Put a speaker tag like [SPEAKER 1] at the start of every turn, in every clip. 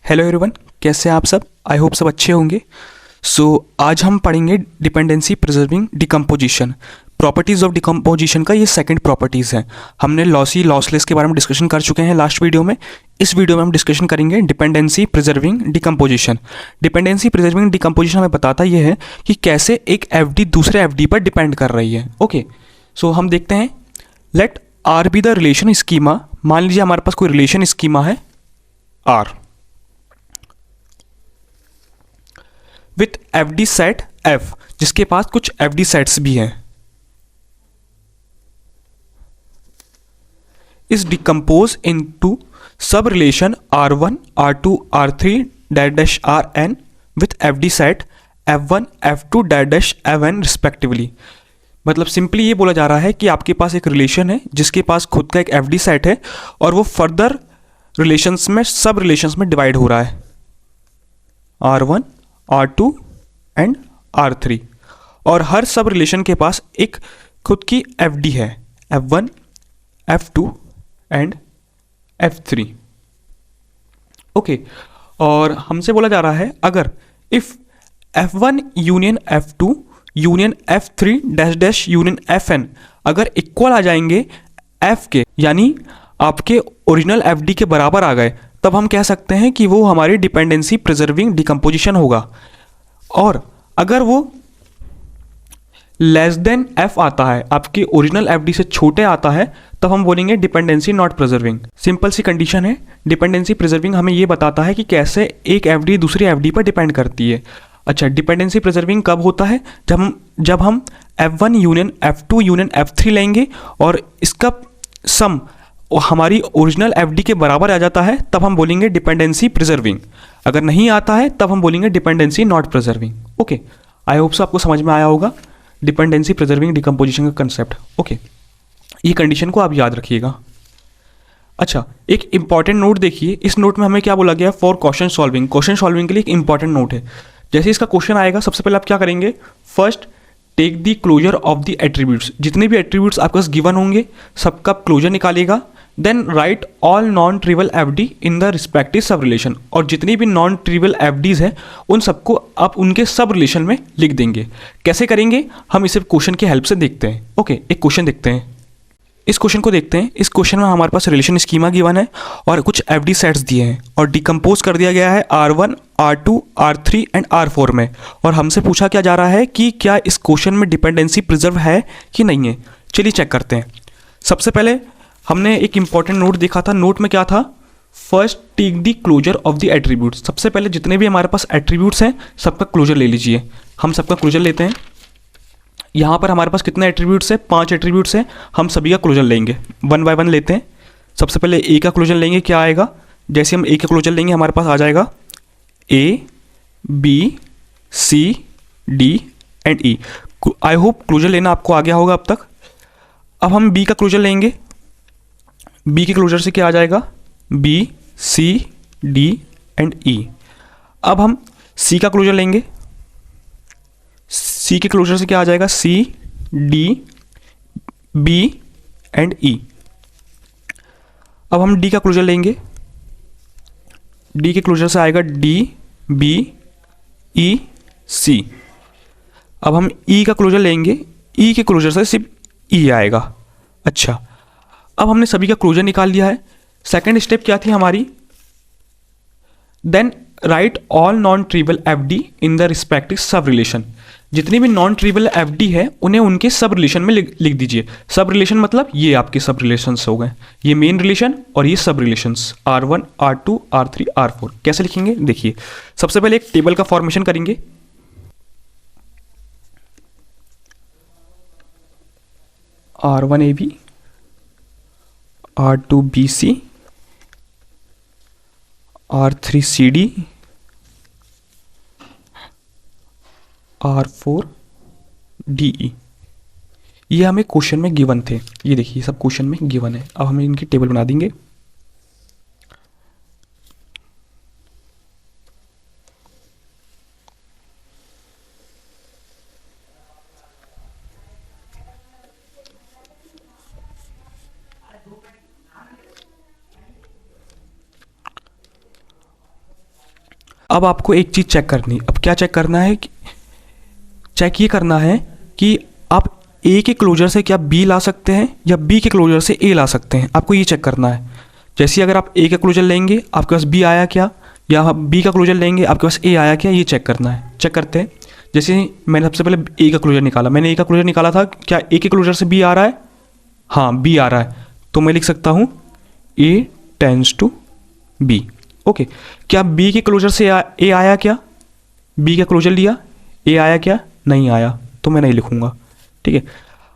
[SPEAKER 1] Hello everyone, कैसे हैं आप सब। आई होप सब अच्छे होंगे। आज हम पढ़ेंगे dependency preserving decomposition. Properties of decomposition का ये सेकंड प्रॉपर्टीज़ है। हमने लॉसी लॉसलेस के बारे में डिस्कशन कर चुके हैं लास्ट वीडियो में। इस वीडियो में हम डिस्कशन करेंगे dependency preserving decomposition. Dependency preserving decomposition हमें बताता ये है कि कैसे एक एफ दूसरे एफ पर डिपेंड कर रही है। ओके, सो हम देखते हैं। Let R be the relation schema. मान लीजिए हमारे पास कोई रिलेशन स्कीमा है R with F D set F, जिसके पास कुछ एफ डी सेट्स भी हैं। Is decompose into sub relation R1, R2, R3 dash R N with F D set F1, F2 dash Fn respectively. मतलब simply ये बोला जा रहा है कि आपके पास एक रिलेशन है जिसके पास खुद का एक एफ डी सेट है और वो फर्दर रिलेशंस में सब रिलेशंस में डिवाइड हो रहा है R1, R2 एंड R3, और हर सब रिलेशन के पास एक खुद की एफ डी है F1, F2 and F3। Okay, और हमसे बोला जा रहा है अगर if F1 union F2 union F3 dash dash union Fn अगर इक्वल आ जाएंगे F के, यानी आपके ओरिजिनल एफ डी के बराबर आ गए, तब हम कह सकते हैं कि वो हमारी डिपेंडेंसी प्रिजर्विंग डिकम्पोजिशन होगा। और अगर वो लेस देन एफ आता है, आपके ओरिजिनल एफ डी से छोटे आता है, तब हम बोलेंगे डिपेंडेंसी नॉट प्रिजर्विंग। सिंपल सी कंडीशन है। डिपेंडेंसी प्रिजर्विंग हमें ये बताता है कि कैसे एक एफ डी दूसरी एफ डी पर डिपेंड करती है। अच्छा, डिपेंडेंसी प्रिजर्विंग कब होता है? जब हम F1 union F2 union F3 लेंगे और इसका सम हमारी ओरिजिनल एफ डी के बराबर आ जाता है, तब हम बोलेंगे डिपेंडेंसी प्रिजर्विंग। अगर नहीं आता है तब हम बोलेंगे dependency not preserving. Okay, I hope so आपको समझ में आया होगा डिपेंडेंसी प्रिजर्विंग डिकम्पोजिशन का कंसेप्ट। ओके, ये कंडीशन को आप याद रखिएगा। अच्छा, एक इंपॉर्टेंट नोट देखिए। इस नोट में हमें क्या बोला गया? For question solving. Question solving के लिए एक इंपॉर्टेंट नोट है। जैसे इसका क्वेश्चन आएगा, सबसे पहले आप क्या करेंगे? First take the closure of the attributes. जितने भी एट्रीब्यूट्स आपके पास गिवन होंगे सबका क्लोजर निकालिएगा। Then write all non trivial F D in the respective sub relation. और जितनी भी नॉन ट्रिवियल एफ डीज हैं उन सबको आप उनके सब रिलेशन में लिख देंगे। कैसे करेंगे हम इसे क्वेश्चन की हेल्प से देखते हैं। ओके, एक क्वेश्चन देखते हैं। इस क्वेश्चन को देखते हैं। इस क्वेश्चन में हमारे पास रिलेशन स्कीमा गिवन है और कुछ एफ डी सेट्स दिए हैं और डिकम्पोज कर दिया गया है R1, R2, R3 and R4 में। और हमसे पूछा क्या जा रहा है कि क्या इस क्वेश्चन में डिपेंडेंसी प्रिजर्व है कि नहीं है। चलिए चेक करते हैं। सबसे पहले हमने एक इंपॉर्टेंट नोट देखा था। नोट में क्या था? First take the closure of the attributes. सबसे पहले जितने भी हमारे पास एट्रीब्यूट्स हैं सबका क्लोजर ले लीजिए। हम सबका क्लोजर लेते हैं। यहाँ पर हमारे पास कितने एट्रीब्यूट्स हैं? 5 एट्रीब्यूट्स हैं। हम सभी का क्लोजर लेंगे, वन बाय वन लेते हैं। सबसे पहले ए का क्लोजर लेंगे। क्या आएगा? जैसे हम ए का क्लोजर लेंगे हमारे पास आ जाएगा A, B, C, D and E. I hope closure लेना आपको आ गया होगा अब तक। अब हम बी का क्लोजर लेंगे। बी के क्लोजर से क्या आ जाएगा? बी, सी, डी एंड ई। अब हम सी का क्लोजर लेंगे। सी के क्लोजर से क्या आ जाएगा? सी, डी, बी एंड ई। अब हम डी का क्लोजर लेंगे। डी के क्लोजर से आएगा डी, बी, ई, सी। अब हम ई का क्लोजर लेंगे। ई के क्लोजर से सिर्फ ई आएगा। अच्छा, अब हमने सभी का क्लोजर निकाल लिया है। सेकेंड स्टेप क्या थी हमारी? Then write all non trivial F D in the respective sub relation. जितनी भी नॉन ट्रिवियल एफ डी है उन्हें उनके सब रिलेशन में लिख दीजिए। सब रिलेशन मतलब ये आपके सब रिलेशंस हो गए, ये मेन रिलेशन और ये सब relations R1, R2, R3, R4। कैसे लिखेंगे देखिए। सबसे पहले एक टेबल का फॉर्मेशन करेंगे। R1 AB, R2 BC, R3 CD, R4 DE। ये हमें क्वेश्चन में गिवन थे। ये देखिए सब क्वेश्चन में गिवन है। अब हमें इनकी टेबल बना देंगे। अब आपको एक चीज़ चेक करनी, अब क्या चेक करना है, चेक ये करना है कि आप ए के क्लोजर से क्या बी ला सकते हैं या बी के क्लोजर से ए ला सकते हैं, आपको ये चेक करना है। जैसे अगर आप ए का क्लोजर लेंगे आपके पास बी आया क्या, या बी का क्लोजर लेंगे आपके पास ए आया क्या, ये चेक करना है। चेक करते हैं। जैसे मैंने सबसे पहले ए का क्लोजर निकाला, मैंने ए का क्लोजर निकाला था, क्या ए के क्लोजर से बी आ रहा है? हाँ, बी आ रहा है, तो मैं लिख सकता हूँ ए टेंड्स टू बी। ओके, क्या बी के क्लोजर से ए आया क्या? बी का क्लोजर लिया, ए आया क्या? नहीं आया, तो मैं नहीं लिखूंगा। ठीक है,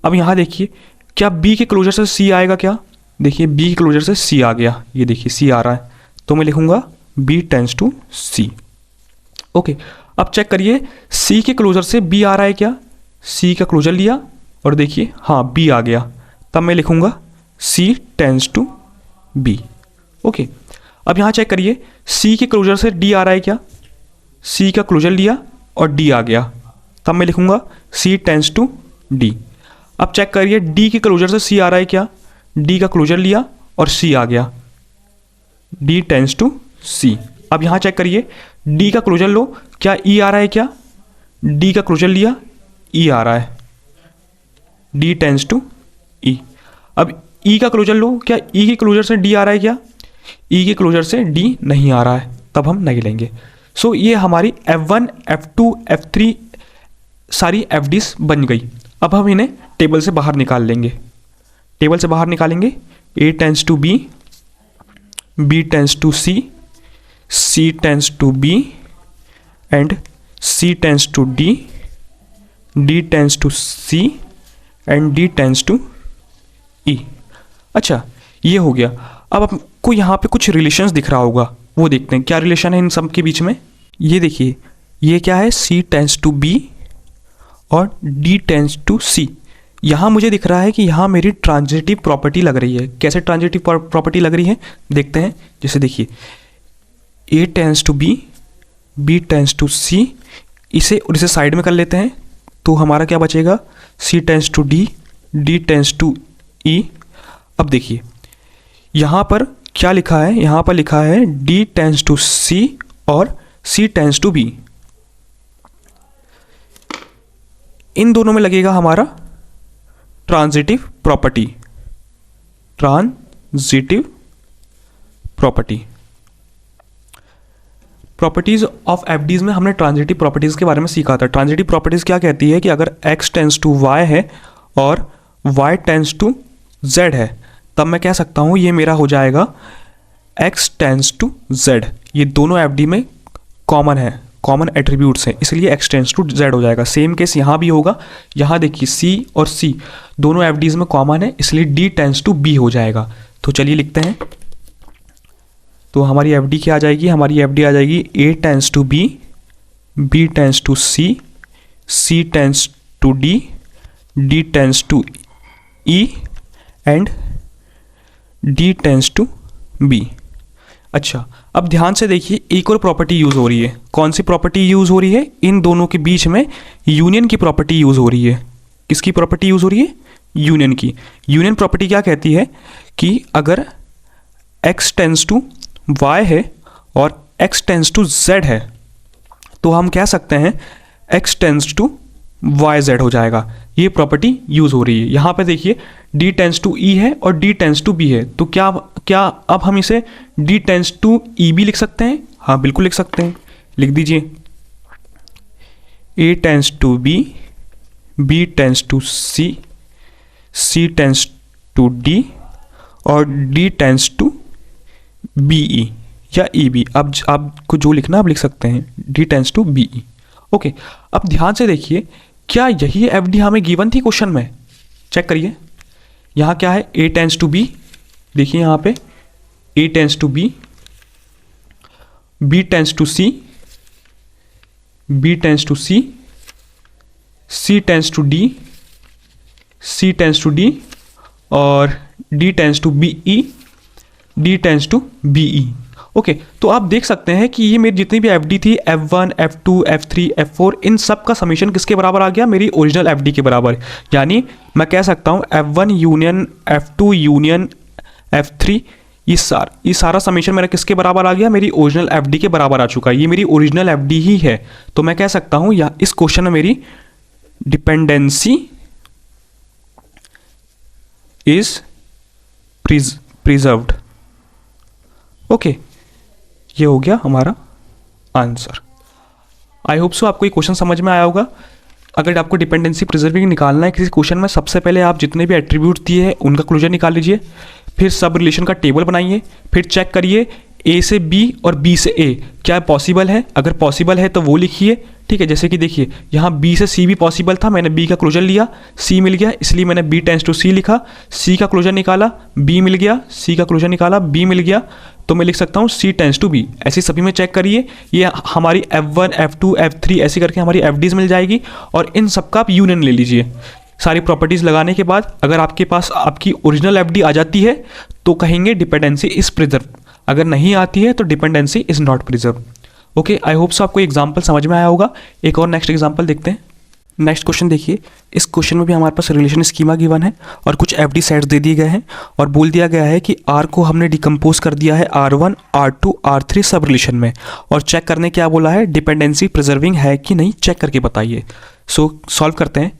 [SPEAKER 1] अब यहाँ देखिए, क्या बी के क्लोजर से सी आएगा क्या? देखिए बी के क्लोजर से सी आ गया, ये देखिए सी आ रहा है, तो मैं लिखूंगा B tends to C. Okay, अब चेक करिए सी के क्लोजर से बी आ रहा है क्या? सी का क्लोजर लिया और देखिए हाँ बी आ गया, तब मैं लिखूंगा सी टेंड्स टू बी। ओके, अब यहाँ चेक करिए सी के क्लोजर से डी आ रहा है क्या? सी का क्लोजर लिया और डी आ गया, तब मैं लिखूंगा सी टेंड्स टू डी। अब चेक करिए डी के क्लोजर से सी आ रहा है क्या? डी का क्लोजर लिया और सी आ गया, डी टेंड्स टू सी। अब यहाँ चेक करिए डी का क्लोजर लो, क्या ई आ रहा है क्या? डी का क्लोजर लिया, ई आ रहा है, डी टेंड्स टू ई। अब ई का क्लोजर लो, क्या ई के क्लोजर से डी आ रहा है क्या? ई के क्लोजर से डी नहीं आ रहा है, तब हम नहीं लेंगे। सो ये हमारी F1, F2, F3 सारी FDs बन गई। अब हम इन्हें टेबल से बाहर निकाल लेंगे। टेबल से बाहर निकालेंगे, A tends to B, B tends to C, C tends to B and C tends to D, D tends to C and D tends to E। अच्छा, ये हो गया। अब आपको यहाँ पे कुछ रिलेशंस दिख रहा होगा, वो देखते हैं क्या रिलेशन है इन सब के बीच में। ये देखिए, ये क्या है? C टेंड्स टू B और D टेंड्स टू C। यहाँ मुझे दिख रहा है कि यहाँ मेरी ट्रांजिटिव प्रॉपर्टी लग रही है। कैसे ट्रांजिटिव प्रॉपर्टी लग रही है देखते हैं। जैसे देखिए A tends to B, B tends to C, इसे साइड में कर लेते हैं, तो हमारा क्या बचेगा? C tends to D, D tends to E। अब देखिए यहाँ पर क्या लिखा है? यहाँ पर लिखा है D टेंड्स टू C और C टेंड्स टू B। इन दोनों में लगेगा हमारा transitive property. Transitive property, properties of FDs में हमने ट्रांजिटिव प्रॉपर्टीज के बारे में सीखा था। ट्रांजिटिव प्रॉपर्टीज क्या कहती है कि अगर x टेंड्स टू y है और y टेंड्स टू z है, तब मैं कह सकता हूँ ये मेरा हो जाएगा x टेंड्स टू z। ये दोनों एफडी में कॉमन है, कॉमन एट्रीब्यूट्स हैं, इसलिए x टेंड्स टू z हो जाएगा। सेम केस यहाँ भी होगा। यहाँ देखिए c और c दोनों एफडीज में कॉमन है, इसलिए d टेंड्स टू b हो जाएगा। तो चलिए लिखते हैं। तो हमारी एफडी क्या आ जाएगी? हमारी एफडी आ जाएगी a tends to b, b tends to c, c tends to d, d tends to e and d tends to b। अच्छा, अब ध्यान से देखिए एक और प्रॉपर्टी यूज़ हो रही है। कौन सी प्रॉपर्टी यूज़ हो रही है? इन दोनों के बीच में यूनियन की प्रॉपर्टी यूज़ हो रही है। किसकी प्रॉपर्टी यूज़ हो रही है? यूनियन की। यूनियन प्रॉपर्टी क्या कहती है कि अगर x टेंड्स टू y है और x टेंड्स टू z है, तो हम कह सकते हैं x टेंड्स टू yz हो जाएगा। ये प्रॉपर्टी यूज़ हो रही है। यहाँ पे देखिए d टेंड्स टू e है और d टेंड्स टू b है, तो क्या अब हम इसे d टेंड्स टू e भी लिख सकते हैं? हाँ, बिल्कुल लिख सकते हैं। लिख दीजिए a tends to b, b tends to c, c tends to d और d टेंड्स टू BE या EB। अब आपको जो लिखना आप लिख सकते हैं, D tends to BE। Okay, अब ध्यान से देखिए, क्या यही एफडी हमें गिवन थी क्वेश्चन में? चेक करिए, यहाँ क्या है? A tends to B। देखिए यहाँ पे A tends to B, B tends to C, B tends to C, C tends to D, C tends to D और D tends to BE, D tends to BE। Okay, तो आप देख सकते हैं कि ये मेरी जितनी भी एफडी थी F1, F2, F3, F4, इन सब का समीशन किसके बराबर आ गया? मेरी ओरिजिनल एफडी के बराबर। यानी मैं कह सकता हूँ F1 union F2 union F3 ये सारा समेशन मेरा किसके बराबर आ गया, मेरी ओरिजिनल एफडी के बराबर आ चुका है। ये मेरी ओरिजिनल एफडी ही है, तो मैं कह सकता हूं या इस क्वेश्चन में मेरी डिपेंडेंसी इज प्रिजर्व्ड। ओके, ये हो गया हमारा आंसर। आई होप सो आपको ये क्वेश्चन समझ में आया होगा। अगर आपको डिपेंडेंसी प्रिजर्विंग निकालना है किसी क्वेश्चन में, सबसे पहले आप जितने भी एट्रीब्यूट दिए हैं उनका क्लोजर निकाल लीजिए, फिर सब रिलेशन का टेबल बनाइए, फिर चेक करिए ए से बी और बी से ए क्या पॉसिबल है। अगर पॉसिबल है तो वो लिखिए, ठीक है। जैसे कि देखिए यहाँ बी से सी भी पॉसिबल था, मैंने बी का क्लोजर लिया, सी मिल गया, इसलिए मैंने बी टेंस टू सी लिखा। सी का क्लोजर निकाला, बी मिल गया, सी का क्लोजर निकाला, बी मिल गया, तो मैं लिख सकता हूँ सी टेंस टू बी। ऐसे सभी में चेक करिए, ये हमारी F1 F2 F3 ऐसे करके हमारी FDs मिल जाएगी, और इन सबका आप यूनियन ले लीजिए। सारी प्रॉपर्टीज़ लगाने के बाद अगर आपके पास आपकी ओरिजिनल FD आ जाती है तो कहेंगे डिपेंडेंसी इज प्रिजर्व, अगर नहीं आती है तो dependency is not preserve. Okay, I hope so आपको एग्जाम्पल समझ में आया होगा। एक और नेक्स्ट एग्जाम्पल देखते हैं। नेक्स्ट क्वेश्चन देखिए, इस क्वेश्चन में भी हमारे पास रिलेशन स्कीमा गिवन है और कुछ FD सेट्स दे दिए गए हैं और बोल दिया गया है कि R को हमने डिकम्पोज कर दिया है R1 R2 R3 सब रिलेशन में, और चेक करने क्या बोला है, डिपेंडेंसी प्रिजर्विंग है कि नहीं चेक करके बताइए। सो सॉल्व करते हैं।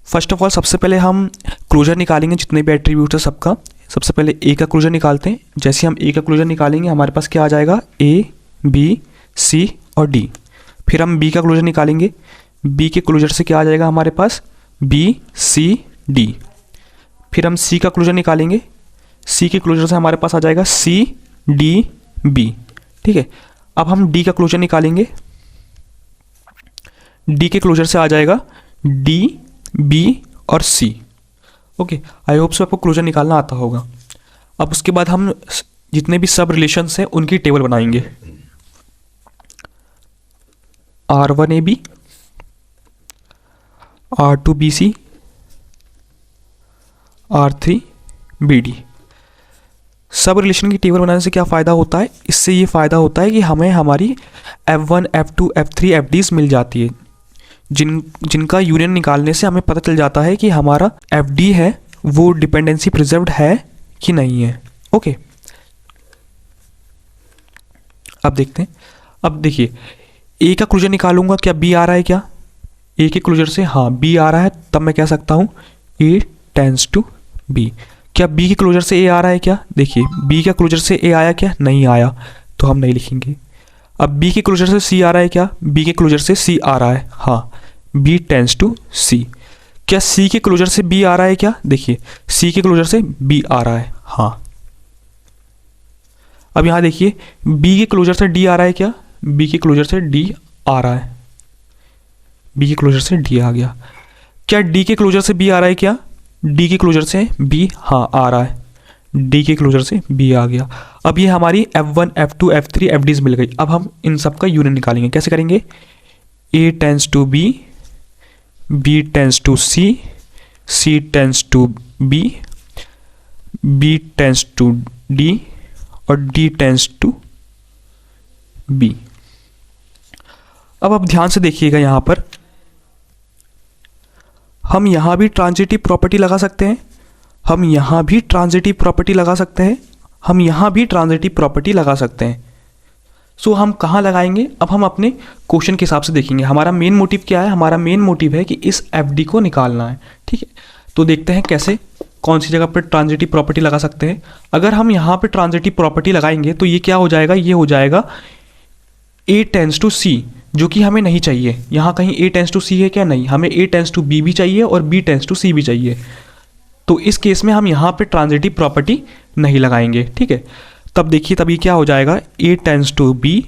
[SPEAKER 1] फर्स्ट ऑफ ऑल सबसे पहले हम क्लोजर निकालेंगे जितने भी एट्रीब्यूट है सबका। सबसे पहले ए का क्लोजर निकालते हैं। जैसे हम ए का क्लोजर निकालेंगे हमारे पास क्या आ जाएगा, ए बी सी और डी। फिर हम बी का क्लोजर निकालेंगे, बी के क्लोजर से क्या आ जाएगा हमारे पास, बी सी डी। फिर हम सी का क्लोजर निकालेंगे, सी के क्लोजर से हमारे पास आ जाएगा सी डी बी, ठीक है। अब हम डी का क्लोजर निकालेंगे, डी के क्लोजर से आ जाएगा डी बी और सी। ओके, आई होप सो आपको क्लोजर निकालना आता होगा। अब उसके बाद हम जितने भी सब रिलेशंस हैं उनकी टेबल बनाएंगे। R1AB R2BC R3BD। सब रिलेशन की टेबल बनाने से क्या फ़ायदा होता है, इससे ये फ़ायदा होता है कि हमें हमारी F1 F2 F3 FDs मिल जाती है, जिनका यूनियन निकालने से हमें पता चल जाता है कि हमारा FD है वो डिपेंडेंसी प्रिजर्व्ड है कि नहीं है। ओके, अब देखते हैं। अब देखिए ए का क्लोजर निकालूंगा, क्या बी आ रहा है, क्या ए के क्लोजर से हाँ बी आ रहा है, तब मैं कह सकता हूँ ए टेंस टू बी। क्या बी के क्लोजर से ए आ रहा है, क्या देखिए बी का क्लोजर से ए आया, क्या नहीं आया, तो हम नहीं लिखेंगे। अब बी के क्लोजर से सी आ रहा है, क्या बी के क्लोजर से सी आ रहा है, हाँ बी टेंस टू सी। क्या सी के क्लोजर से बी आ रहा है, क्या देखिए सी के क्लोजर से बी आ रहा है, हाँ। अब यहाँ देखिए बी के क्लोजर से डी आ रहा है, क्या बी के क्लोजर से डी आ रहा है, बी के क्लोजर से डी आ गया। क्या डी के क्लोजर से बी आ रहा है, क्या डी के क्लोजर से बी हाँ आ रहा है, डी के क्लोजर से बी आ गया। अब ये हमारी F1 F2 F3 FDs मिल गई। अब हम इन सब का यूनियन निकालेंगे, कैसे करेंगे, A tends to B, B tends to C, C tends to B, B tends to D और D टेंस टू B। अब आप ध्यान से देखिएगा, यहाँ पर हम यहाँ भी ट्रांजिटिव प्रॉपर्टी लगा सकते हैं, हम यहाँ भी ट्रांजिटिव प्रॉपर्टी लगा सकते हैं, हम यहाँ भी ट्रांजिटिव प्रॉपर्टी लगा सकते हैं। सो हम कहाँ लगाएंगे, अब हम अपने क्वेश्चन के हिसाब से देखेंगे। हमारा मेन मोटिव क्या है, हमारा मेन मोटिव है कि इस FD को निकालना है, ठीक है। तो देखते हैं कैसे, कौन सी जगह पर ट्रांजिटिव प्रॉपर्टी लगा सकते हैं। अगर हम यहाँ पे ट्रांजिटिव प्रॉपर्टी लगाएंगे तो ये क्या हो जाएगा, ये हो जाएगा A टेंस टू C, जो कि हमें नहीं चाहिए। यहाँ कहीं A टेंस टू C है क्या, नहीं, हमें A टेंस टू B भी चाहिए और B टेंस टू C भी चाहिए। तो इस केस में हम यहाँ पे ट्रांजिटिव प्रॉपर्टी नहीं लगाएंगे, ठीक है। तब देखिए तब ये क्या हो जाएगा, A टेंस टू B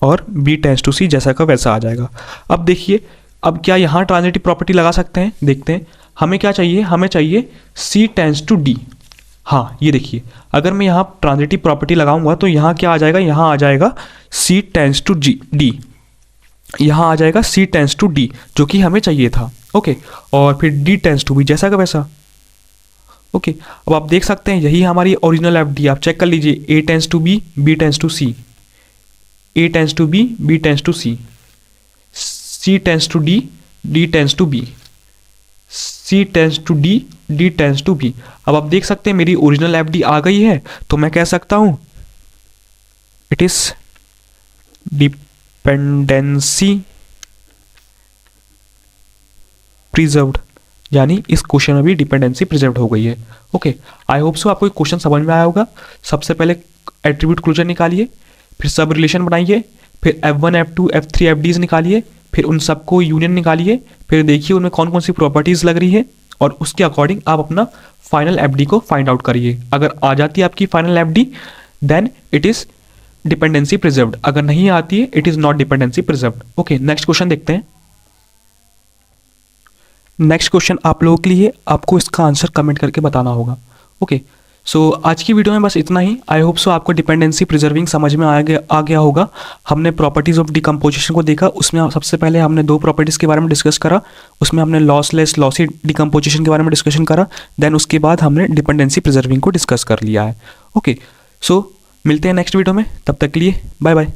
[SPEAKER 1] और B टेंस टू C जैसा का वैसा आ जाएगा। अब देखिए, अब क्या यहाँ ट्रांजिटिव प्रॉपर्टी लगा सकते हैं, देखते हैं। हमें क्या चाहिए, हमें चाहिए C टेंस टू D। हाँ ये देखिए, अगर मैं यहाँ ट्रांजिटिव प्रॉपर्टी लगाऊंगा तो यहाँ क्या आ जाएगा, यहाँ आ जाएगा C टेंस टू D, यहाँ आ जाएगा C टेंस टू D, जो कि हमें चाहिए था। ओके, और फिर D टेंस टू B जैसा का वैसा। ओके, अब आप देख सकते हैं यही हमारी ओरिजिनल FD। आप चेक कर लीजिए, A tends to B, B tends to C, A tends to B, B tends to C, C tends to D, D tends to B, C tends to D, D tends to B। अब आप देख सकते हैं मेरी original FD आ गई है, तो मैं कह सकता हूं इट इज डिपेंडेंसी प्रिजर्व्ड, यानी इस क्वेश्चन में भी डिपेंडेंसी प्रिजर्व्ड हो गई है। ओके, आई होप सो आपको क्वेश्चन समझ में आया होगा। सबसे पहले एट्रीब्यूट क्लोजर निकालिए, फिर सब रिलेशन बनाइए, फिर F1 F2 F3 FDs निकालिए, फिर उन सबको यूनियन निकालिए, फिर देखिए उनमें कौन कौन सी प्रॉपर्टीज लग रही है और उसके अकॉर्डिंग आप अपना फाइनल एफडी को फाइंड आउट करिए। अगर आ जाती है आपकी final FD then it is dependency preserved, अगर नहीं आती है it is not dependency preserved. Okay, next question देखते हैं। नेक्स्ट क्वेश्चन आप लोगों के लिए, आपको इसका आंसर कमेंट करके बताना होगा। ओके, सो आज की वीडियो में बस इतना ही। आई होप सो आपको डिपेंडेंसी प्रिजर्विंग समझ में आ गया होगा। हमने प्रॉपर्टीज़ ऑफ डिकम्पोजिशन को देखा, उसमें सबसे पहले हमने दो प्रॉपर्टीज़ के बारे में डिस्कस करा, उसमें हमने लॉसलेस लॉसी डिकम्पोजिशन के बारे में डिस्कशन करा, देन उसके बाद हमने डिपेंडेंसी प्रिजर्विंग को डिस्कस कर लिया है। ओके, सो मिलते हैं नेक्स्ट वीडियो में, तब तक के लिए बाय बाय।